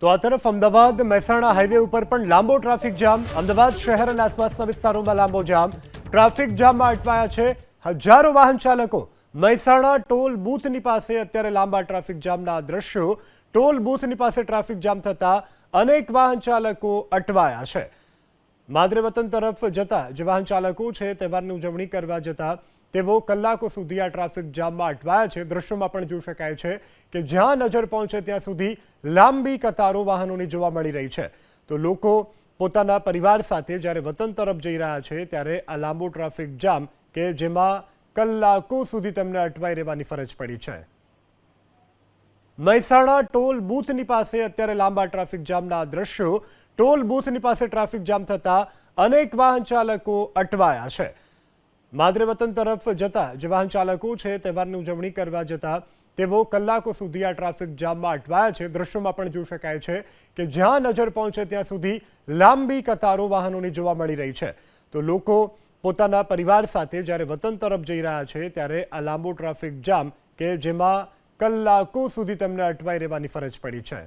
તો આ તરફ અમદાવાદ મહેસાણા હાઈવે ઉપર પણ લાંબો ટ્રાફિક જામ. અમદાવાદ શહેર અને આસપાસના વિસ્તારોમાં લાંબો જામ. ટ્રાફિક જામમાં અટવાયા છે હજારો વાહન ચાલકો. મહેસાણા ટોલ બૂથની પાસે અત્યારે લાંબા ટ્રાફિક જામના દ્રશ્યો. ટોલ બૂથની પાસે ટ્રાફિક જામ થતા અનેક વાહન ચાલકો અટવાયા છે. માદરે વતન તરફ જતા જે વાહન ચાલકો છે તહેવારની ઉજવણી કરવા જતા તેઓ કલાકો સુધી આ ટ્રાફિક જામમાં અટવાયા છે. દ્રશ્યોમાં પણ જોઈ શકાય છે કે જ્યાં નજર પહોંચે ત્યાં સુધી લાંબી કતારો વાહનોની જોવા મળી રહી છે. તો લોકો પોતાના પરિવાર સાથે જ્યારે વતન તરફ જઈ રહ્યા છે ત્યારે આ લાંબો ટ્રાફિક જામ કે જેમાં કલાકો સુધી તેમને અટવાઈ રહેવાની ફરજ પડી છે. મહેસાણા ટોલ બૂથની પાસે અત્યારે લાંબા ટ્રાફિક જામના દ્રશ્યો. ટોલ બૂથની પાસે ટ્રાફિક જામ થતા અનેક વાહન ચાલકો અટવાયા છે. માદરે વતન તરફ જતા જે વાહન ચાલકો છે તહેવારની ઉજવણી કરવા જતા તેઓ કલાકો સુધી આ ટ્રાફિક જામમાં અટવાયા છે. દ્રશ્યોમાં પણ જોઈ શકાય છે કે જ્યાં નજર પહોંચે ત્યાં સુધી લાંબી કતારો વાહનોની જોવા મળી રહી છે. તો લોકો પોતાના પરિવાર સાથે જ્યારે વતન તરફ જઈ રહ્યા છે ત્યારે આ લાંબો ટ્રાફિક જામ કે જેમાં કલાકો સુધી તેમને અટવાઈ રહેવાની ફરજ પડી છે.